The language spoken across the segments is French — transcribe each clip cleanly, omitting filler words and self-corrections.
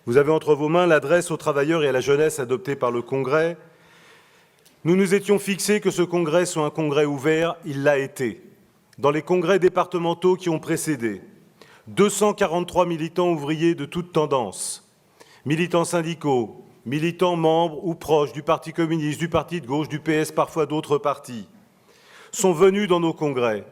Vous avez entre vos mains l'adresse aux travailleurs et à la jeunesse adoptée par le Congrès. Nous nous étions fixés que ce Congrès soit un Congrès ouvert, il l'a été. Dans les congrès départementaux qui ont précédé, 243 militants ouvriers de toutes tendances, militants syndicaux, militants membres ou proches du Parti communiste, du Parti de gauche, du PS, parfois d'autres partis, sont venus dans nos congrès.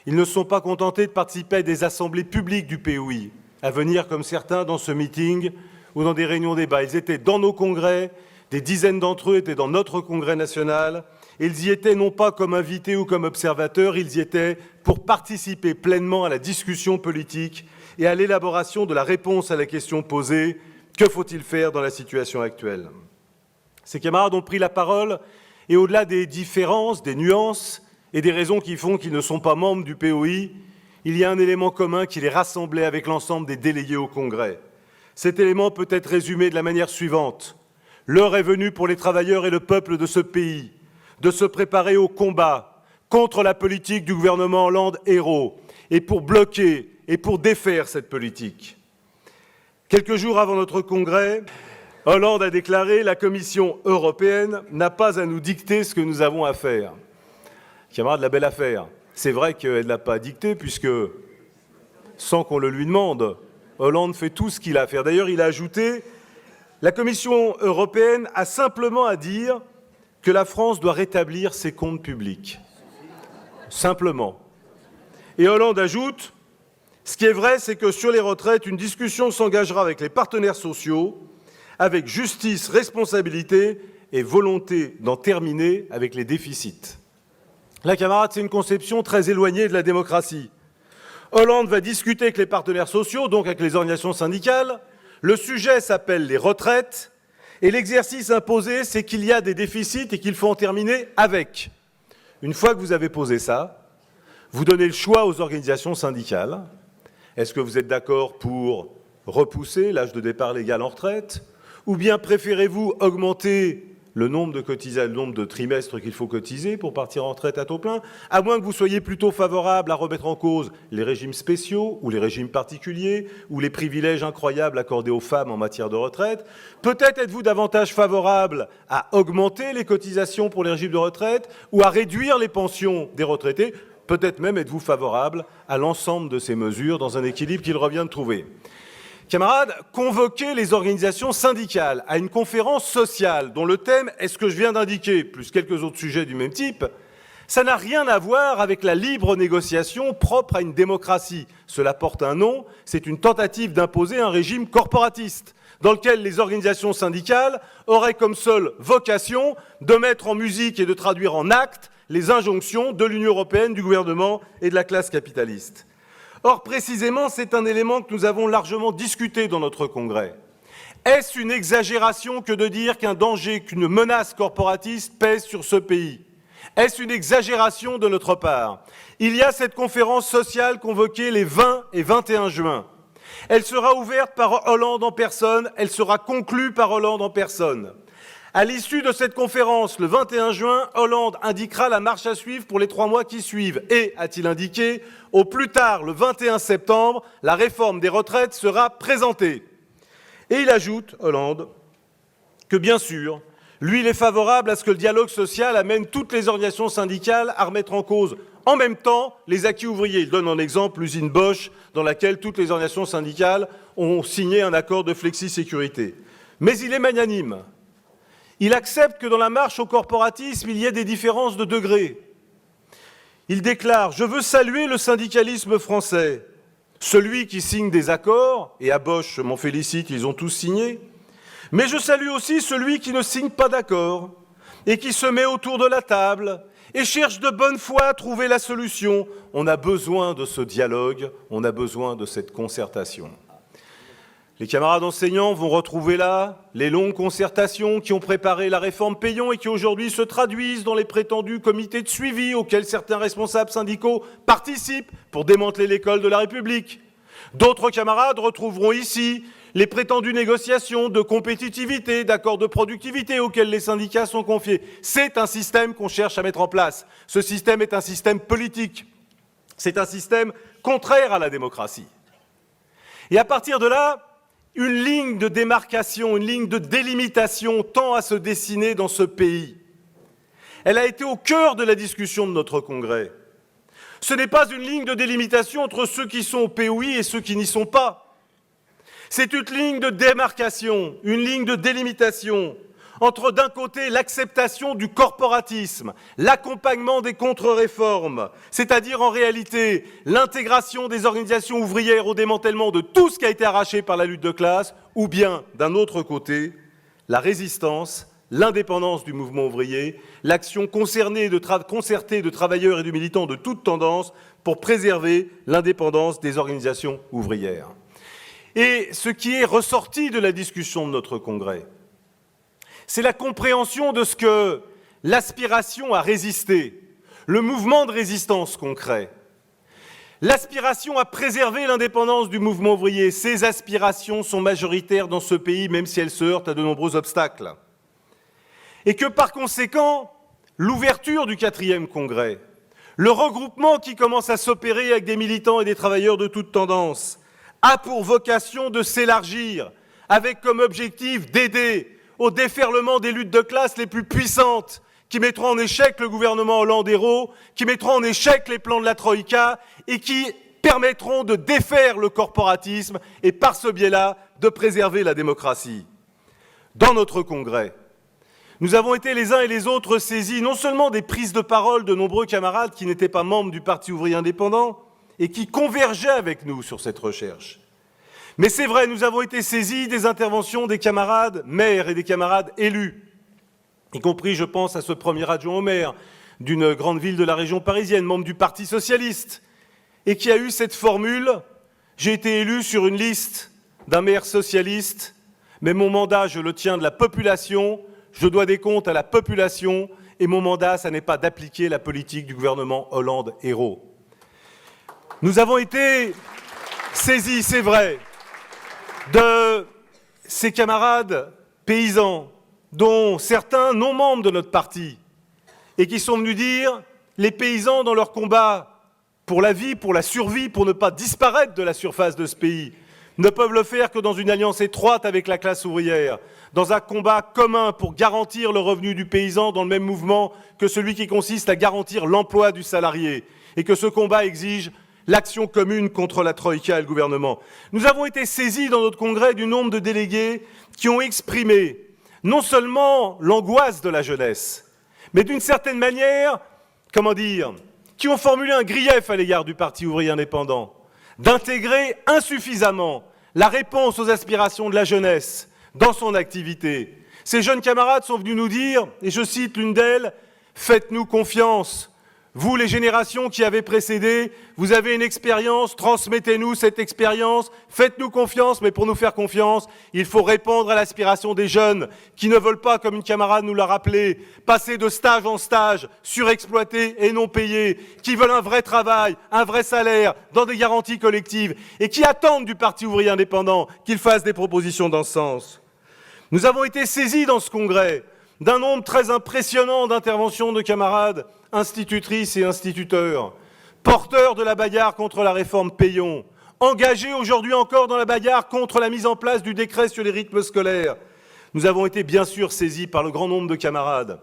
Ils ne sont pas contentés de participer à des assemblées publiques du POI, à venir comme certains dans ce meeting ou dans des réunions débat. Ils étaient dans nos congrès, des dizaines d'entre eux étaient dans notre congrès national, et ils y étaient non pas comme invités ou comme observateurs, ils y étaient pour participer pleinement à la discussion politique et à l'élaboration de la réponse à la question posée: que faut-il faire dans la situation actuelle? Ces camarades ont pris la parole et au-delà des différences, des nuances et des raisons qui font qu'ils ne sont pas membres du POI, il y a un élément commun qui les rassemblait avec l'ensemble des délégués au Congrès. Cet élément peut être résumé de la manière suivante. L'heure est venue pour les travailleurs et le peuple de ce pays de se préparer au combat contre la politique du gouvernement Hollande héros et pour bloquer et pour défaire cette politique. Quelques jours avant notre congrès, Hollande a déclaré « La Commission européenne n'a pas à nous dicter ce que nous avons à faire ». Camarade, la belle affaire. C'est vrai qu'elle ne l'a pas dicté puisque, sans qu'on le lui demande, Hollande fait tout ce qu'il a à faire. D'ailleurs, il a ajouté « La Commission européenne a simplement à dire que la France doit rétablir ses comptes publics. » Simplement. Et Hollande ajoute « Ce qui est vrai, c'est que sur les retraites, une discussion s'engagera avec les partenaires sociaux, avec justice, responsabilité et volonté d'en terminer avec les déficits. » Là, camarades, c'est une conception très éloignée de la démocratie. Hollande va discuter avec les partenaires sociaux, donc avec les organisations syndicales. Le sujet s'appelle les retraites. Et l'exercice imposé, c'est qu'il y a des déficits et qu'il faut en terminer avec. Une fois que vous avez posé ça, vous donnez le choix aux organisations syndicales. Est-ce que vous êtes d'accord pour repousser l'âge de départ légal en retraite? Ou bien préférez-vous augmenter le nombre de trimestres qu'il faut cotiser pour partir en retraite à taux plein, à moins que vous soyez plutôt favorable à remettre en cause les régimes spéciaux ou les régimes particuliers ou les privilèges incroyables accordés aux femmes en matière de retraite. Peut-être êtes-vous davantage favorable à augmenter les cotisations pour les régimes de retraite ou à réduire les pensions des retraités. Peut-être même êtes-vous favorable à l'ensemble de ces mesures dans un équilibre qu'il revient de trouver. Camarades, convoquer les organisations syndicales à une conférence sociale dont le thème est ce que je viens d'indiquer, plus quelques autres sujets du même type, ça n'a rien à voir avec la libre négociation propre à une démocratie. Cela porte un nom, c'est une tentative d'imposer un régime corporatiste dans lequel les organisations syndicales auraient comme seule vocation de mettre en musique et de traduire en actes les injonctions de l'Union européenne, du gouvernement et de la classe capitaliste. Or, précisément, c'est un élément que nous avons largement discuté dans notre congrès. Est-ce une exagération que de dire qu'un danger, qu'une menace corporatiste pèse sur ce pays? Est-ce une exagération de notre part? Il y a cette conférence sociale convoquée les 20 et 21 juin. Elle sera ouverte par Hollande en personne, elle sera conclue par Hollande en personne. À l'issue de cette conférence, le 21 juin, Hollande indiquera la marche à suivre pour les 3 mois qui suivent. Et, a-t-il indiqué, au plus tard, le 21 septembre, la réforme des retraites sera présentée. Et il ajoute, Hollande, que bien sûr, lui, il est favorable à ce que le dialogue social amène toutes les organisations syndicales à remettre en cause en même temps les acquis ouvriers. Il donne en exemple l'usine Bosch, dans laquelle toutes les organisations syndicales ont signé un accord de flexi-sécurité. Mais il est magnanime. Il accepte que dans la marche au corporatisme, il y ait des différences de degrés. Il déclare « Je veux saluer le syndicalisme français, celui qui signe des accords, et à Bosch, je m'en félicite, ils ont tous signé, mais je salue aussi celui qui ne signe pas d'accord et qui se met autour de la table et cherche de bonne foi à trouver la solution. On a besoin de ce dialogue, on a besoin de cette concertation. » Les camarades enseignants vont retrouver là les longues concertations qui ont préparé la réforme Peillon et qui aujourd'hui se traduisent dans les prétendus comités de suivi auxquels certains responsables syndicaux participent pour démanteler l'école de la République. D'autres camarades retrouveront ici les prétendues négociations de compétitivité, d'accords de productivité auxquels les syndicats sont confiés. C'est un système qu'on cherche à mettre en place. Ce système est un système politique. C'est un système contraire à la démocratie. Et à partir de là, une ligne de démarcation, une ligne de délimitation tend à se dessiner dans ce pays. Elle a été au cœur de la discussion de notre Congrès. Ce n'est pas une ligne de délimitation entre ceux qui sont au POI et ceux qui n'y sont pas. C'est une ligne de démarcation, une ligne de délimitation entre, d'un côté, l'acceptation du corporatisme, l'accompagnement des contre-réformes, c'est-à-dire en réalité l'intégration des organisations ouvrières au démantèlement de tout ce qui a été arraché par la lutte de classe, ou bien, d'un autre côté, la résistance, l'indépendance du mouvement ouvrier, l'action concertée de travailleurs et de militants de toute tendance pour préserver l'indépendance des organisations ouvrières. Et ce qui est ressorti de la discussion de notre Congrès, c'est la compréhension de ce que l'aspiration à résister, le mouvement de résistance concret, l'aspiration à préserver l'indépendance du mouvement ouvrier, ces aspirations sont majoritaires dans ce pays, même si elles se heurtent à de nombreux obstacles. Et que par conséquent, l'ouverture du 4e congrès, le regroupement qui commence à s'opérer avec des militants et des travailleurs de toute tendance, a pour vocation de s'élargir, avec comme objectif d'aider au déferlement des luttes de classe les plus puissantes, qui mettront en échec le gouvernement Hollande-Ayrault, qui mettront en échec les plans de la Troïka et qui permettront de défaire le corporatisme et par ce biais-là de préserver la démocratie. Dans notre congrès, nous avons été les uns et les autres saisis non seulement des prises de parole de nombreux camarades qui n'étaient pas membres du Parti ouvrier indépendant et qui convergeaient avec nous sur cette recherche, mais c'est vrai, nous avons été saisis des interventions des camarades maires et des camarades élus, y compris, je pense, à ce premier adjoint au maire d'une grande ville de la région parisienne, membre du Parti socialiste, et qui a eu cette formule « J'ai été élu sur une liste d'un maire socialiste, mais mon mandat, je le tiens de la population, je dois des comptes à la population, et mon mandat, ça n'est pas d'appliquer la politique du gouvernement Hollande-Ayrault. » Nous avons été saisis, c'est vrai, de ces camarades paysans, dont certains non membres de notre parti, et qui sont venus dire les paysans dans leur combat pour la vie, pour la survie, pour ne pas disparaître de la surface de ce pays, ne peuvent le faire que dans une alliance étroite avec la classe ouvrière, dans un combat commun pour garantir le revenu du paysan dans le même mouvement que celui qui consiste à garantir l'emploi du salarié, et que ce combat exige l'action commune contre la Troïka et le gouvernement. Nous avons été saisis dans notre congrès du nombre de délégués qui ont exprimé non seulement l'angoisse de la jeunesse, mais d'une certaine manière, qui ont formulé un grief à l'égard du Parti ouvrier indépendant, d'intégrer insuffisamment la réponse aux aspirations de la jeunesse dans son activité. Ces jeunes camarades sont venus nous dire, et je cite l'une d'elles, « Faites-nous confiance. Vous, les générations qui avez précédé, vous avez une expérience, transmettez-nous cette expérience, faites-nous confiance, mais pour nous faire confiance, il faut répondre à l'aspiration des jeunes qui ne veulent pas, comme une camarade nous l'a rappelé, passer de stage en stage, surexploités et non payés, qui veulent un vrai travail, un vrai salaire, dans des garanties collectives, et qui attendent du Parti ouvrier indépendant qu'il fasse des propositions dans ce sens. Nous avons été saisis dans ce congrès d'un nombre très impressionnant d'interventions de camarades institutrices et instituteurs, porteurs de la bagarre contre la réforme Peillon, engagés aujourd'hui encore dans la bagarre contre la mise en place du décret sur les rythmes scolaires. Nous avons été bien sûr saisis par le grand nombre de camarades,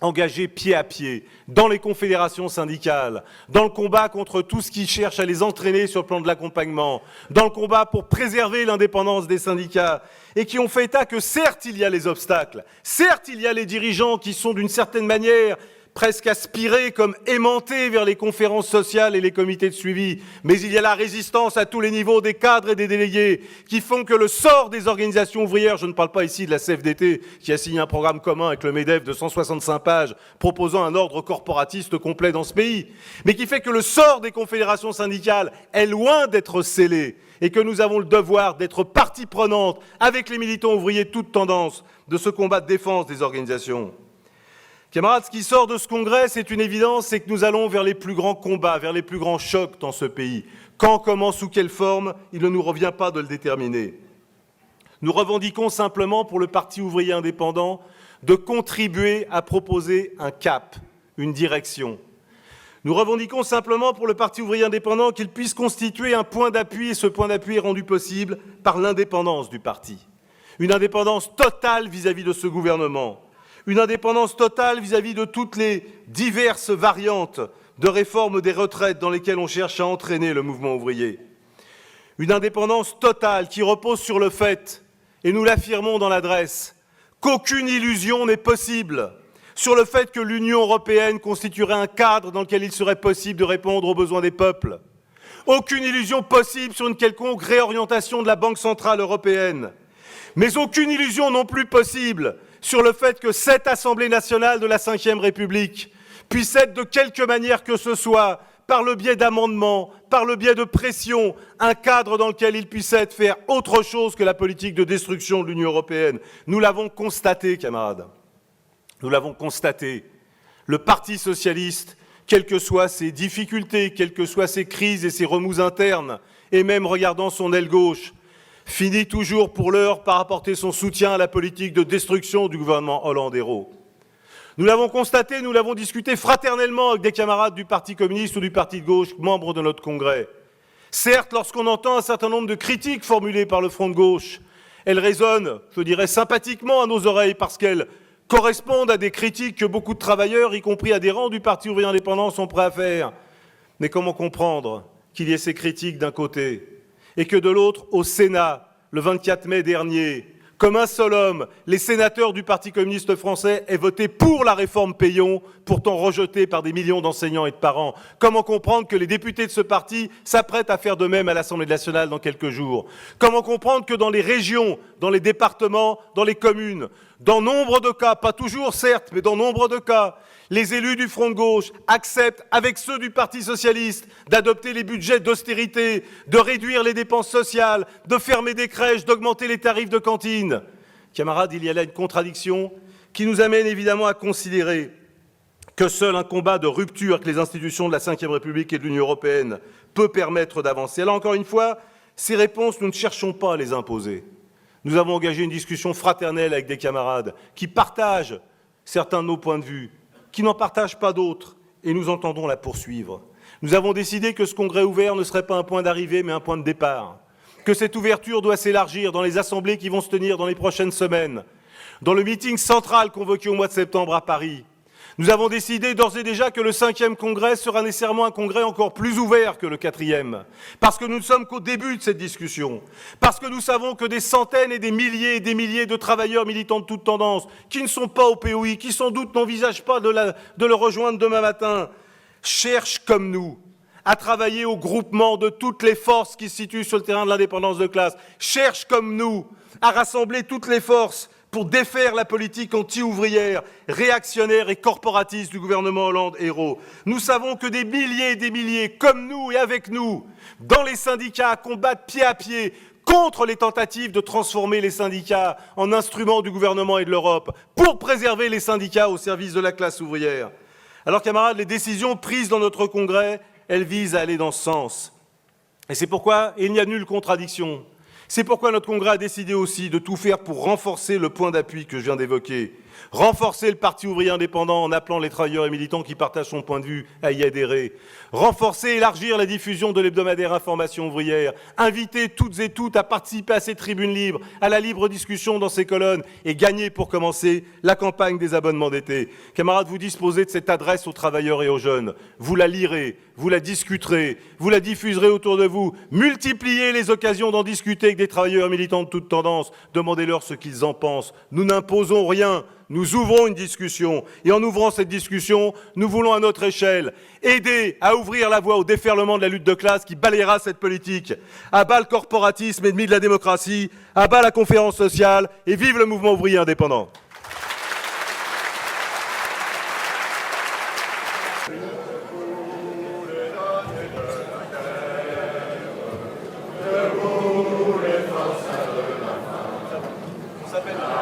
engagés pied à pied dans les confédérations syndicales, dans le combat contre tout ce qui cherche à les entraîner sur le plan de l'accompagnement, dans le combat pour préserver l'indépendance des syndicats, et qui ont fait état que certes il y a les obstacles, certes il y a les dirigeants qui sont d'une certaine manière presque aspirés comme aimantés vers les conférences sociales et les comités de suivi, mais il y a la résistance à tous les niveaux des cadres et des délégués qui font que le sort des organisations ouvrières, je ne parle pas ici de la CFDT qui a signé un programme commun avec le MEDEF de 165 pages proposant un ordre corporatiste complet dans ce pays, mais qui fait que le sort des confédérations syndicales est loin d'être scellé et que nous avons le devoir d'être partie prenante avec les militants ouvriers de toute tendance de ce combat de défense des organisations. Camarades, ce qui sort de ce congrès, c'est une évidence, c'est que nous allons vers les plus grands combats, vers les plus grands chocs dans ce pays. Quand, comment, sous quelle forme, il ne nous revient pas de le déterminer. Nous revendiquons simplement pour le Parti ouvrier indépendant de contribuer à proposer un cap, une direction. Nous revendiquons simplement pour le Parti ouvrier indépendant qu'il puisse constituer un point d'appui, et ce point d'appui est rendu possible par l'indépendance du parti. Une indépendance totale vis-à-vis de ce gouvernement, une indépendance totale vis-à-vis de toutes les diverses variantes de réforme des retraites dans lesquelles on cherche à entraîner le mouvement ouvrier. Une indépendance totale qui repose sur le fait, et nous l'affirmons dans l'adresse, qu'aucune illusion n'est possible sur le fait que l'Union européenne constituerait un cadre dans lequel il serait possible de répondre aux besoins des peuples. Aucune illusion possible sur une quelconque réorientation de la Banque centrale européenne. Mais aucune illusion non plus possible sur le fait que cette Assemblée nationale de la Ve République puisse être de quelque manière que ce soit, par le biais d'amendements, par le biais de pression, un cadre dans lequel il puisse être faire autre chose que la politique de destruction de l'Union européenne. Nous l'avons constaté, camarades. Nous l'avons constaté. Le Parti socialiste, quelles que soient ses difficultés, quelles que soient ses crises et ses remous internes, et même regardant son aile gauche, finit toujours pour l'heure par apporter son soutien à la politique de destruction du gouvernement Hollande-Hérault. Nous l'avons constaté, nous l'avons discuté fraternellement avec des camarades du Parti communiste ou du Parti de gauche, membres de notre congrès. Certes, lorsqu'on entend un certain nombre de critiques formulées par le Front de gauche, elles résonnent, je dirais, sympathiquement à nos oreilles parce qu'elles correspondent à des critiques que beaucoup de travailleurs, y compris adhérents du Parti ouvrier indépendant, sont prêts à faire. Mais comment comprendre qu'il y ait ces critiques d'un côté et que de l'autre, au Sénat, le 24 mai dernier, comme un seul homme, les sénateurs du Parti communiste français aient voté pour la réforme Peillon, pourtant rejetée par des millions d'enseignants et de parents. Comment comprendre que les députés de ce parti s'apprêtent à faire de même à l'Assemblée nationale dans quelques jours? Comment comprendre que dans les régions, dans les départements, dans les communes, dans nombre de cas, pas toujours certes, mais dans nombre de cas, les élus du Front de gauche acceptent, avec ceux du Parti socialiste, d'adopter les budgets d'austérité, de réduire les dépenses sociales, de fermer des crèches, d'augmenter les tarifs de cantine. Camarades, il y a là une contradiction qui nous amène évidemment à considérer que seul un combat de rupture avec les institutions de la Ve République et de l'Union européenne peut permettre d'avancer. Alors encore une fois, ces réponses, nous ne cherchons pas à les imposer. Nous avons engagé une discussion fraternelle avec des camarades qui partagent certains de nos points de vue, qui n'en partagent pas d'autres, et nous entendons la poursuivre. Nous avons décidé que ce congrès ouvert ne serait pas un point d'arrivée, mais un point de départ, que cette ouverture doit s'élargir dans les assemblées qui vont se tenir dans les prochaines semaines, dans le meeting central convoqué au mois de septembre à Paris. Nous avons décidé d'ores et déjà que le 5e congrès sera nécessairement un congrès encore plus ouvert que le 4e, parce que nous ne sommes qu'au début de cette discussion, parce que nous savons que des centaines et des milliers de travailleurs militants de toutes tendances, qui ne sont pas au POI, qui sans doute n'envisagent pas de le rejoindre demain matin, cherchent comme nous à travailler au groupement de toutes les forces qui se situent sur le terrain de l'indépendance de classe, cherchent comme nous à rassembler toutes les forces pour défaire la politique anti-ouvrière, réactionnaire et corporatiste du gouvernement Hollande-Hérault. Nous savons que des milliers, comme nous et avec nous, dans les syndicats, combattent pied à pied contre les tentatives de transformer les syndicats en instruments du gouvernement et de l'Europe, pour préserver les syndicats au service de la classe ouvrière. Alors, camarades, les décisions prises dans notre congrès, elles visent à aller dans ce sens. Et c'est pourquoi il n'y a nulle contradiction. C'est pourquoi notre congrès a décidé aussi de tout faire pour renforcer le point d'appui que je viens d'évoquer, renforcer le Parti ouvrier indépendant en appelant les travailleurs et militants qui partagent son point de vue à y adhérer, renforcer et élargir la diffusion de l'hebdomadaire Information ouvrière, inviter toutes et toutes à participer à ces tribunes libres, à la libre discussion dans ces colonnes et gagner pour commencer la campagne des abonnements d'été. Camarades, vous disposez de cette adresse aux travailleurs et aux jeunes. Vous la lirez, vous la discuterez, vous la diffuserez autour de vous. Multipliez les occasions d'en discuter avec des travailleurs militants de toutes tendances. Demandez-leur ce qu'ils en pensent. Nous n'imposons rien. Nous ouvrons une discussion et en ouvrant cette discussion, nous voulons à notre échelle aider à ouvrir la voie au déferlement de la lutte de classe qui balayera cette politique. À bas le corporatisme ennemi de la démocratie, à bas la conférence sociale et vive le mouvement ouvrier indépendant. Ça s'appelle